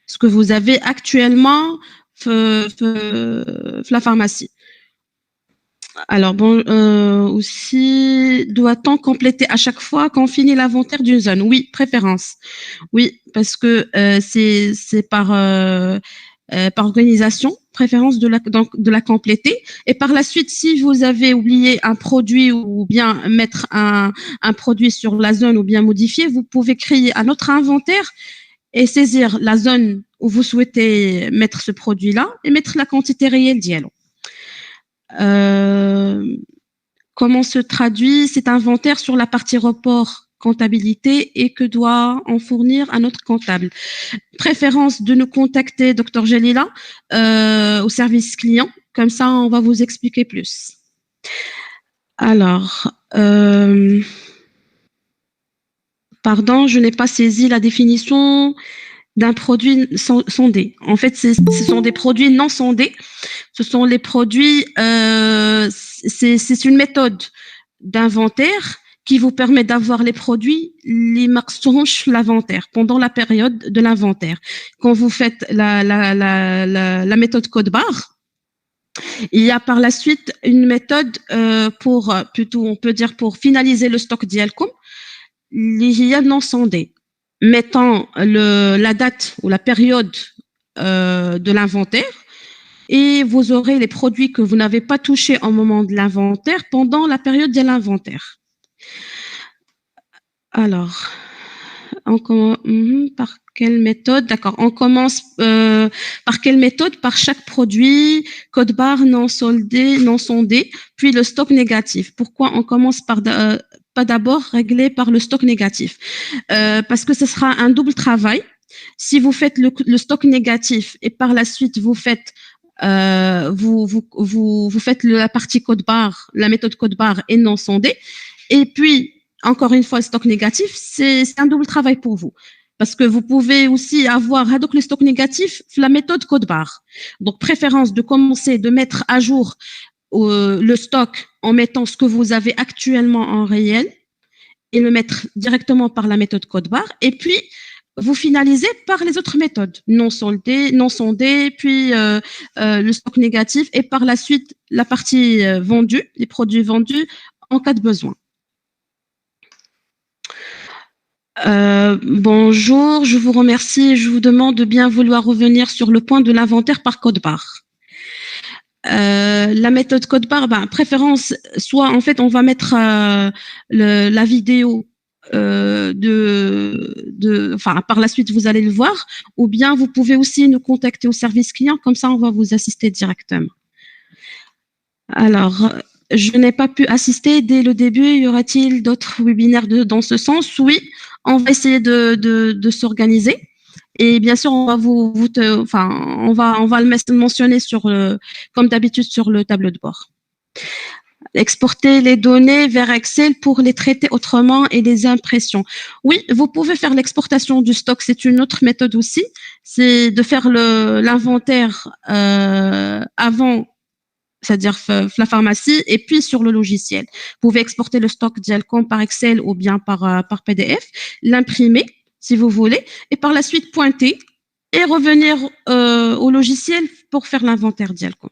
Ce que vous avez actuellement la pharmacie. Alors, bon, aussi, doit-on compléter à chaque fois qu'on finit l'inventaire d'une zone? Oui, préférence. Oui, parce que c'est par organisation, préférence de la compléter. Et par la suite, si vous avez oublié un produit ou bien mettre un produit sur la zone ou bien modifier, vous pouvez créer un autre inventaire et saisir la zone où vous souhaitez mettre ce produit-là et mettre la quantité réelle d'IELO. Comment se traduit cet inventaire sur la partie report comptabilité et que doit en fournir un autre comptable? Préférence de nous contacter, Dr Jalila, au service client. Comme ça, on va vous expliquer plus. Alors, pardon, je n'ai pas saisi la définition d'un produit sondé. En fait, ce sont des produits non sondés. Ce sont les produits, c'est une méthode d'inventaire qui vous permet d'avoir les produits, les marchands l'inventaire pendant la période de l'inventaire. Quand vous faites la méthode code barre, il y a par la suite une méthode plutôt on peut dire pour finaliser le stock d'Ielcom, il y a non sondé. Mettant la date ou la période de l'inventaire et vous aurez les produits que vous n'avez pas touchés au moment de l'inventaire pendant la période de l'inventaire. Alors, par quelle méthode? D'accord, on commence par quelle méthode? Par chaque produit, code barre non soldé, non sondé, puis le stock négatif. Pourquoi on commence par pas d'abord réglé par le stock négatif? Parce que ce sera un double travail. Si vous faites le stock négatif et par la suite vous faites vous faites la partie code barre, la méthode code barre et non sondé, et puis encore une fois le stock négatif, c'est un double travail pour vous. Parce que vous pouvez aussi avoir donc le stock négatif, la méthode code barre. Donc préférence de commencer de mettre à jour le stock en mettant ce que vous avez actuellement en réel et le mettre directement par la méthode code barre. Et puis, vous finalisez par les autres méthodes, non soldé, non sondé, puis le stock négatif et par la suite la partie vendue, les produits vendus en cas de besoin. Bonjour, je vous remercie. Je vous demande de bien vouloir revenir sur le point de l'inventaire par code barre. La méthode code barre, préférence, soit en fait on va mettre la vidéo par la suite vous allez le voir, ou bien vous pouvez aussi nous contacter au service client, comme ça on va vous assister directement. Alors, je n'ai pas pu assister dès le début. Y aura-t-il d'autres webinaires dans ce sens? Oui, on va essayer de s'organiser. Et bien sûr, on va on va le mentionner comme d'habitude sur le tableau de bord. Exporter les données vers Excel pour les traiter autrement et les impressions. Oui, vous pouvez faire l'exportation du stock. C'est une autre méthode aussi. C'est de faire l'inventaire avant, c'est-à-dire la pharmacie, et puis sur le logiciel. Vous pouvez exporter le stock d'Ielcom par Excel ou bien par PDF, l'imprimer si vous voulez, et par la suite pointer et revenir au logiciel pour faire l'inventaire d'Ielcom.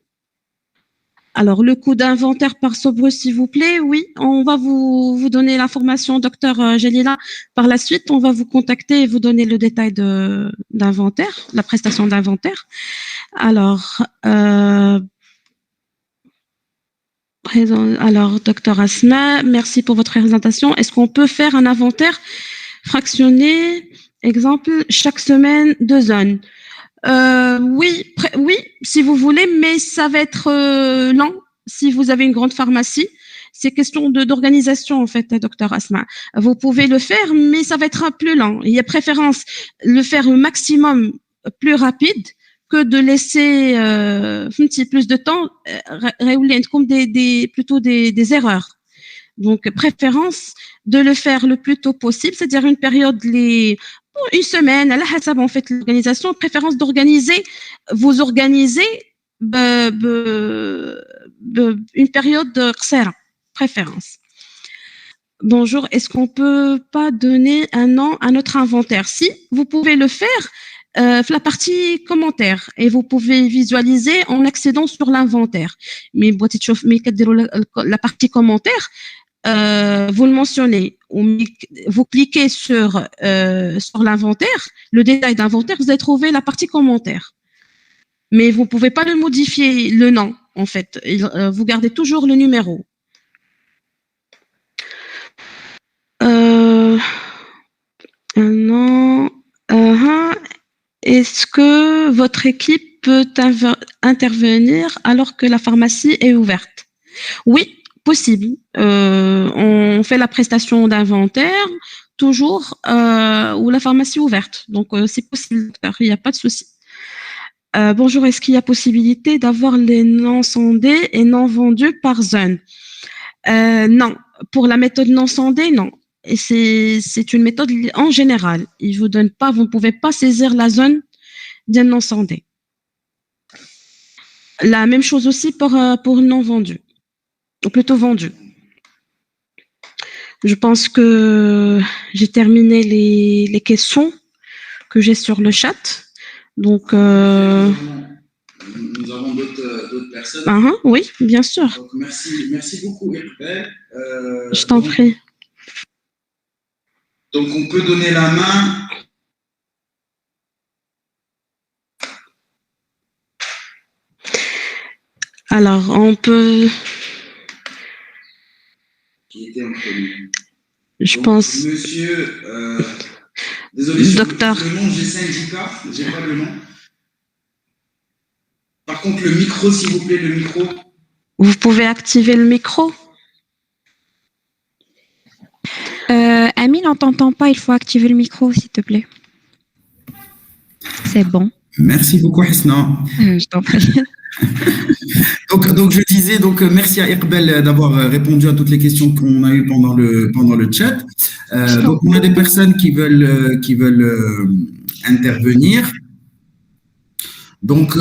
Alors, le coût d'inventaire par Sobrus, s'il vous plaît, oui, on va vous donner l'information, docteur Jalila. Par la suite, on va vous contacter et vous donner le détail d'inventaire, la prestation d'inventaire. Alors, docteur Asma, merci pour votre présentation. Est-ce qu'on peut faire un inventaire fractionné, exemple, chaque semaine, 2 zones? Oui, si vous voulez, mais ça va être lent si vous avez une grande pharmacie. C'est question d'organisation, en fait, docteur Asma. Vous pouvez le faire, mais ça va être plus lent. Il y a préférence le faire au maximum plus rapide que de laisser un petit plus de temps, comme plutôt des erreurs. Donc, préférence de le faire le plus tôt possible, c'est-à-dire une période, une semaine, à la hasab, en fait, l'organisation, préférence vous organiser une période de qsara, préférence. Bonjour, est-ce qu'on peut pas donner un nom à notre inventaire? Si, vous pouvez le faire, la partie commentaires et vous pouvez visualiser en accédant sur l'inventaire. Mais la partie commentaires, vous le mentionnez, vous cliquez sur l'inventaire, le détail d'inventaire, vous allez trouver la partie commentaires. Mais vous ne pouvez pas le modifier, le nom, en fait. Vous gardez toujours le numéro. Non. Est-ce que votre équipe peut intervenir alors que la pharmacie est ouverte? Oui, possible. On fait la prestation d'inventaire toujours où la pharmacie est ouverte. Donc, c'est possible, il n'y a pas de souci. Bonjour, est-ce qu'il y a possibilité d'avoir les non sondés et non vendus par zone? Non. Pour la méthode non sondée, non. Et c'est une méthode en général. Il vous donne pas, vous ne pouvez pas saisir la zone d'un non sondé. La même chose aussi pour non vendu, ou plutôt vendu. Je pense que j'ai terminé les questions que j'ai sur le chat. Donc, nous avons d'autres personnes. Oui, bien sûr. Donc, merci beaucoup, Iqbal. Je t'en prie. Donc, on peut donner la main. Alors, on peut. Qui était en premier? Je donc, pense. Monsieur, désolé, docteur. Le nom, j'ai syndicat, j'ai pas le nom. Par contre, le micro, s'il vous plaît, le micro. Vous pouvez activer le micro. Amine, on t'entend pas, il faut activer le micro, s'il te plaît. C'est bon. Merci beaucoup, Hisna. Je t'en prie. Donc, je disais, merci à Iqbal d'avoir répondu à toutes les questions qu'on a eues pendant le chat. Donc, on a des personnes qui veulent intervenir. Donc,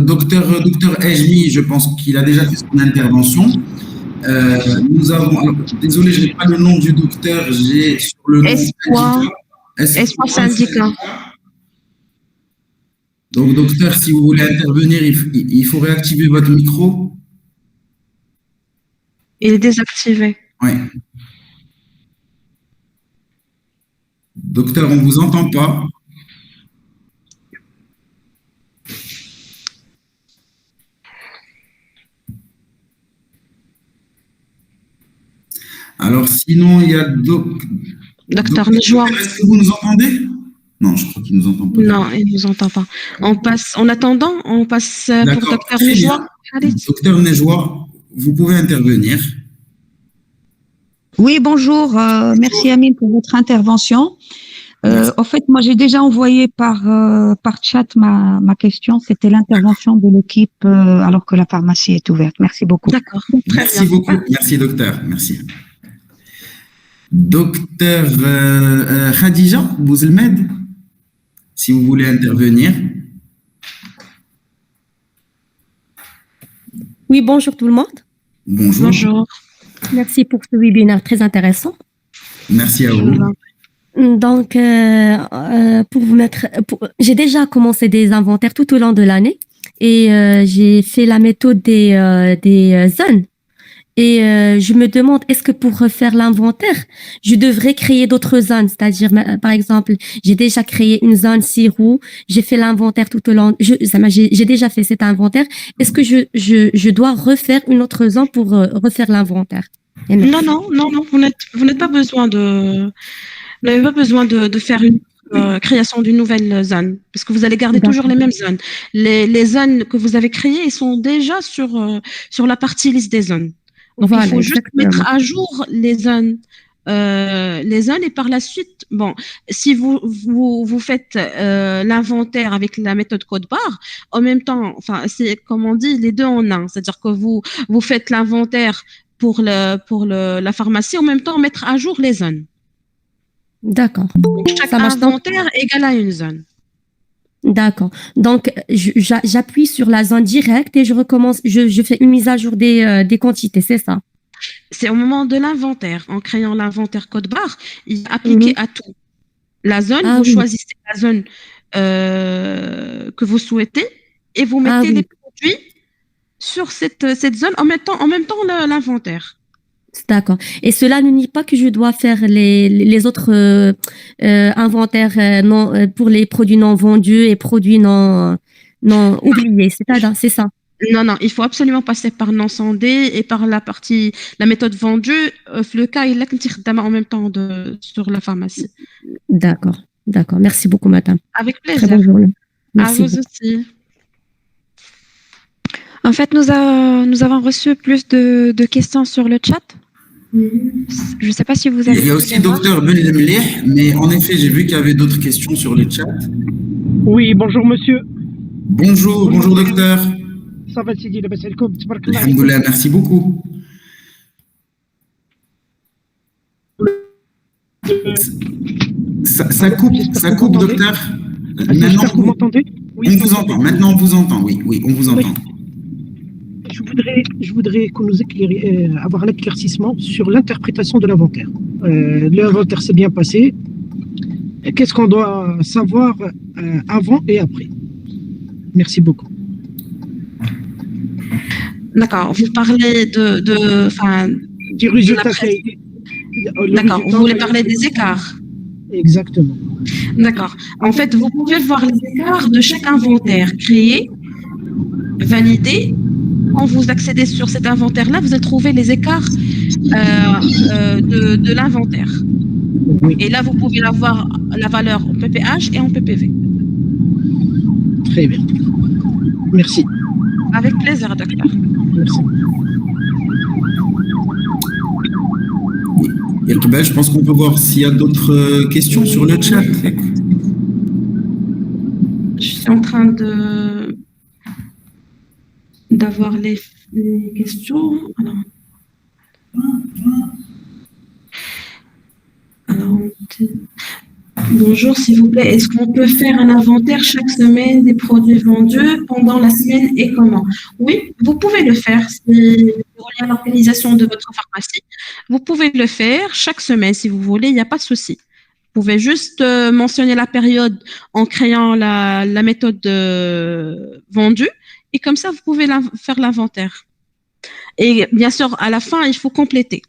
docteur Ejmi, je pense qu'il a déjà fait son intervention. Nous avons, alors, désolé, je n'ai pas le nom du docteur, j'ai sur le nom Espoir syndicat. Donc, docteur, si vous voulez intervenir, il faut réactiver votre micro. Il est désactivé. Oui. Docteur, on ne vous entend pas. Alors, sinon, il y a Docteur Nejwa. Est-ce que vous nous entendez? Non, je crois qu'il ne nous entend pas. Non, il ne nous entend pas. En attendant, on passe pour docteur Nejwa. Docteur Nejwa, vous pouvez intervenir. Oui, bonjour. Merci Amine pour votre intervention. En fait, moi, j'ai déjà envoyé par chat ma question. C'était l'intervention de l'équipe alors que la pharmacie est ouverte. Merci beaucoup. D'accord. Merci beaucoup. Merci, docteur. Merci. Docteur Khadija Bouzelmed, si vous voulez intervenir. Oui, bonjour tout le monde. Bonjour. Bonjour. Merci pour ce webinaire très intéressant. Merci à vous. Donc, j'ai déjà commencé des inventaires tout au long de l'année et j'ai fait la méthode des zones. Et je me demande, est-ce que pour refaire l'inventaire, je devrais créer d'autres zones? C'est-à-dire, par exemple, j'ai déjà créé une zone 6 roues, j'ai fait l'inventaire tout au long, j'ai déjà fait cet inventaire. Est-ce que je dois refaire une autre zone pour refaire l'inventaire? Non, vous n'avez pas besoin de faire une création d'une nouvelle zone, parce que vous allez garder toujours les mêmes zones. Les zones que vous avez créées, ils sont déjà sur la partie liste des zones. Donc, voilà, il faut juste mettre à jour les zones et par la suite, bon, si vous faites l'inventaire avec la méthode code barre, en même temps, enfin, c'est comme on dit, les deux en un. C'est-à-dire que vous faites l'inventaire pour la pharmacie, en même temps, mettre à jour les zones. D'accord. Chaque inventaire égale à une zone. D'accord. Donc, j'appuie sur la zone directe et je recommence, je fais une mise à jour des quantités, c'est ça? C'est au moment de l'inventaire. En créant l'inventaire code barre, il est appliqué à tout. La zone, choisissez la zone que vous souhaitez et vous Ah mettez oui, les produits sur cette zone en même temps l'inventaire. d'accord. Et cela ne nie pas que je dois faire les autres inventaires non, pour les produits non vendus et produits non oubliés. C'est ça. Non, non, il faut absolument passer par non sondé et par la méthode vendue. Le cas, il est en même temps sur la pharmacie. D'accord, d'accord. Merci beaucoup, madame. Avec Très plaisir. bonne journée. À Merci vous beaucoup. aussi. En fait, nous avons reçu plus de questions sur le chat. Je ne sais pas si vous Il avez y a pu aussi les voir. docteur Ben Lemleh, mais en effet, j'ai vu qu'il y avait d'autres questions sur le chat. Oui, bonjour monsieur. Bonjour docteur. Ça va Sidi, labas alikoum, tabarakallah alikoum. Alhamdoulilah, merci beaucoup. Ça coupe, docteur. J'espère que vous m'entendez. On vous entend. Maintenant, on vous entend. Oui, on vous entend. Je voudrais qu'on nous éclaire, avoir un éclaircissement sur l'interprétation de l'inventaire. L'inventaire s'est bien passé. Qu'est-ce qu'on doit savoir avant et après? Merci beaucoup. D'accord. Vous parlez Du résultat. D'accord. Vous voulez parler des écarts. Exactement. D'accord. En fait, vous pouvez voir les écarts de chaque inventaire créé, validé. Quand vous accédez sur cet inventaire-là, vous allez trouver les écarts de l'inventaire. Oui. Et là, vous pouvez avoir la valeur en PPH et en PPV. Très bien. Merci. Avec plaisir, docteur. Merci. Je pense qu'on peut voir s'il y a d'autres questions sur le chat. Je suis en train d'avoir les questions. Bonjour, s'il vous plaît, est-ce qu'on peut faire un inventaire chaque semaine des produits vendus pendant la semaine et comment? Oui, vous pouvez le faire si vous voulez à l'organisation de votre pharmacie. Vous pouvez le faire chaque semaine si vous voulez, il n'y a pas de souci. Vous pouvez juste mentionner la période en créant la méthode vendue et comme ça, vous pouvez faire l'inventaire. Et bien sûr, à la fin, il faut compléter.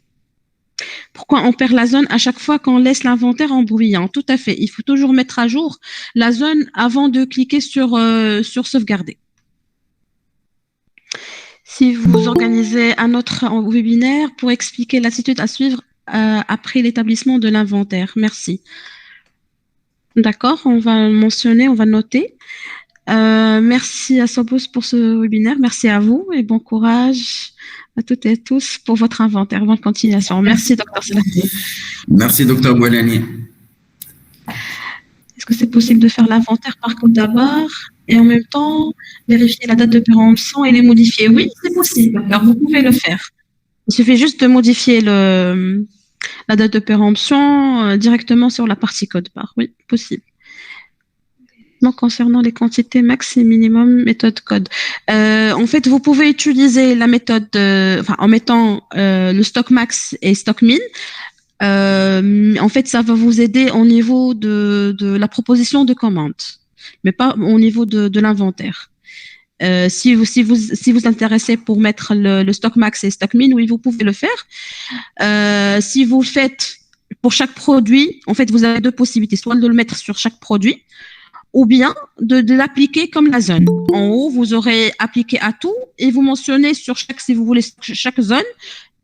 Pourquoi on perd la zone à chaque fois qu'on laisse l'inventaire en bruyant? Tout à fait. Il faut toujours mettre à jour la zone avant de cliquer sur sauvegarder. Si vous organisez un autre webinaire pour expliquer l'attitude à suivre après l'établissement de l'inventaire. Merci. D'accord, on va le mentionner, on va noter. Merci à Sobos pour ce webinaire. Merci à vous et bon courage à toutes et tous pour votre inventaire. Bonne continuation. Merci, docteur Selati. Merci, docteur Boualani. Est-ce que c'est possible de faire l'inventaire par code d'abord et en même temps vérifier la date de péremption et les modifier? Oui, c'est possible. Alors, vous pouvez le faire. Il suffit juste de modifier la date de péremption directement sur la partie code barre. Oui, possible. Concernant les quantités max et minimum méthode code. En fait, vous pouvez utiliser la méthode, en mettant le stock max et stock min. En fait, ça va vous aider au niveau de la proposition de commande, mais pas au niveau de l'inventaire. Si vous intéressez pour mettre le stock max et stock min, oui, vous pouvez le faire. Si vous le faites pour chaque produit, en fait, vous avez deux possibilités, soit de le mettre sur chaque produit, ou bien de l'appliquer comme la zone. En haut, vous aurez appliqué à tout et vous mentionnez sur si vous voulez, chaque zone,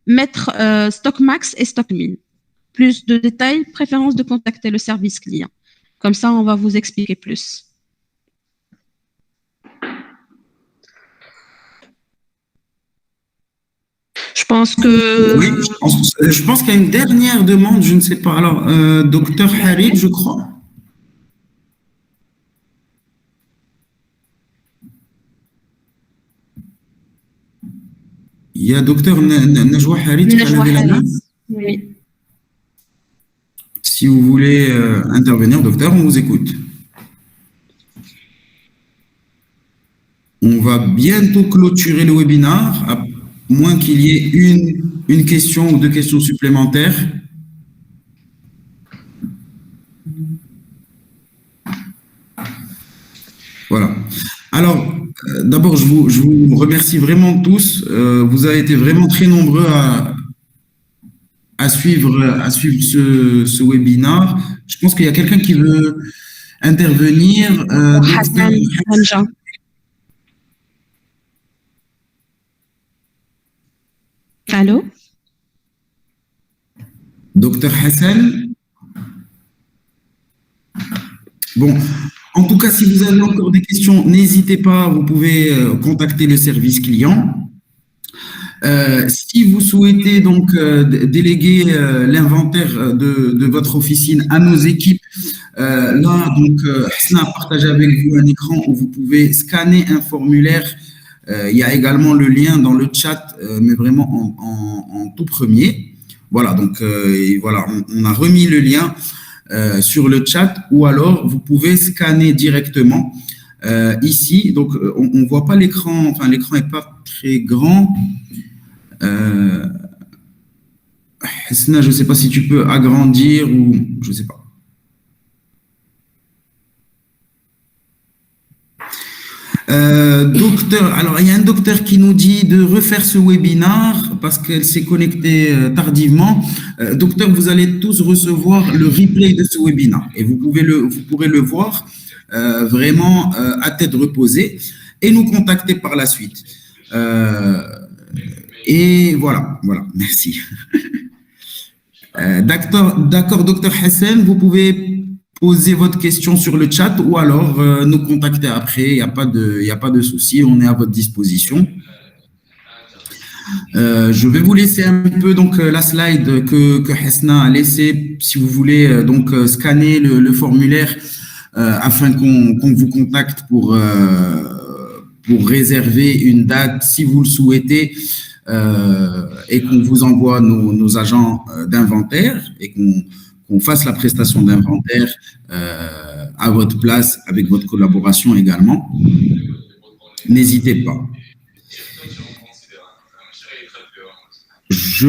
mettre stock max et stock min. Plus de détails, préférence de contacter le service client. Comme ça, on va vous expliquer plus. Je pense que... Oui, je pense qu'il y a une dernière demande, je ne sais pas. Alors, docteur Harib, je crois. Il y a docteur Najwa Harit qui a levé la main. Oui. Si vous voulez intervenir, docteur, on vous écoute. On va bientôt clôturer le webinaire, à moins qu'il y ait une question ou deux questions supplémentaires. Alors, d'abord, je vous remercie vraiment tous. Vous avez été vraiment très nombreux à suivre ce webinaire. Je pense qu'il y a quelqu'un qui veut intervenir. Hassan Hamja. Allô? Docteur Hassan. Bon, en tout cas, si vous avez encore des questions, n'hésitez pas, vous pouvez contacter le service client. Si vous souhaitez donc déléguer l'inventaire de votre officine à nos équipes, là, donc, Hassan a partagé avec vous un écran où vous pouvez scanner un formulaire. Il y a également le lien dans le chat, mais vraiment en tout premier. Voilà, donc et voilà, on a remis le lien sur le chat, ou alors vous pouvez scanner directement ici. Donc, on ne voit pas l'écran, enfin, l'écran n'est pas très grand. Hasna, je ne sais pas si tu peux agrandir ou je ne sais pas. Docteur, alors il y a un docteur qui nous dit de refaire ce webinaire parce qu'elle s'est connectée tardivement. Docteur, vous allez tous recevoir le replay de ce webinaire et vous pourrez le voir vraiment à tête reposée et nous contacter par la suite. Et voilà, merci. D'accord, docteur Hassan, vous pouvez poser votre question sur le chat ou alors nous contacter après, il n'y a pas de souci, on est à votre disposition. Je vais vous laisser un peu donc la slide que Hasna a laissée, si vous voulez donc scanner le formulaire afin qu'on vous contacte pour réserver une date si vous le souhaitez et qu'on vous envoie nos agents d'inventaire et qu'on fasse la prestation d'inventaire à votre place avec votre collaboration également. N'hésitez pas. Je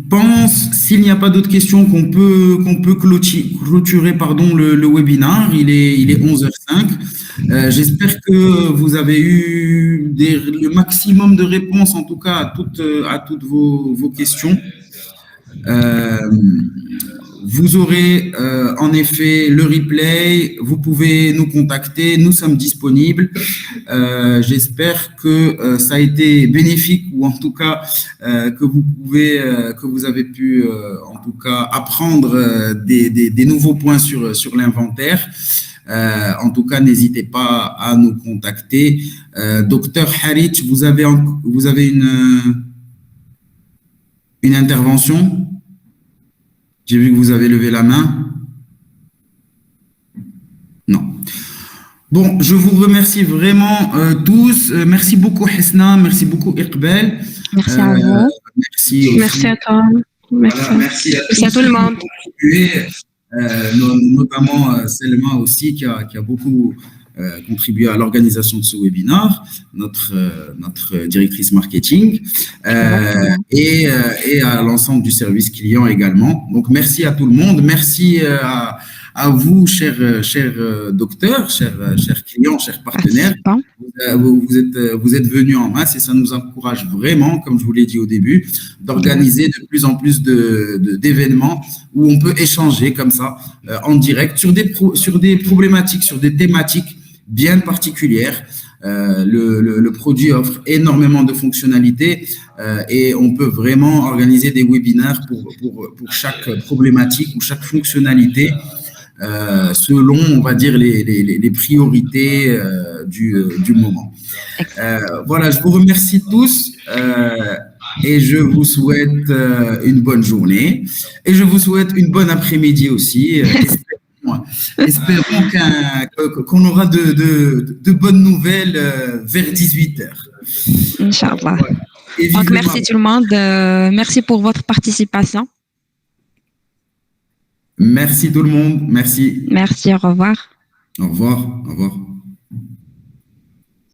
pense, s'il n'y a pas d'autres questions, qu'on peut clôturer le webinaire. Il est 11h05. J'espère que vous avez eu le maximum de réponses, en tout cas, à toutes vos questions. Vous aurez en effet le replay, vous pouvez nous contacter, nous sommes disponibles. J'espère que ça a été bénéfique ou en tout cas que vous avez pu en tout cas apprendre des nouveaux points sur l'inventaire. En tout cas, n'hésitez pas à nous contacter. Docteur Harit, vous avez une intervention? J'ai vu que vous avez levé la main. Non. Bon, je vous remercie vraiment tous. Merci beaucoup Hasna, merci beaucoup Iqbal. Merci à vous. Merci à toi. Merci à tout le monde. Notamment Selma aussi qui a beaucoup contribué à l'organisation de ce webinaire, notre directrice marketing, et à l'ensemble du service client également. Donc, merci à tout le monde. Merci à vous, chers docteurs, chers clients, chers partenaires. Vous êtes venus en masse et ça nous encourage vraiment, comme je vous l'ai dit au début, d'organiser de plus en plus d'événements où on peut échanger comme ça en direct sur des problématiques, sur des thématiques bien particulières. Le produit offre énormément de fonctionnalités et on peut vraiment organiser des webinaires pour chaque problématique ou chaque fonctionnalité selon, on va dire, les priorités du moment. Voilà, je vous remercie tous et je vous souhaite une bonne journée et je vous souhaite une bonne après-midi aussi. Espérons qu'on aura de bonnes nouvelles vers 18h. Inch'Allah. Donc, merci tout le monde. Merci pour votre participation. Merci tout le monde. Merci. Merci, au revoir. Au revoir. Au revoir.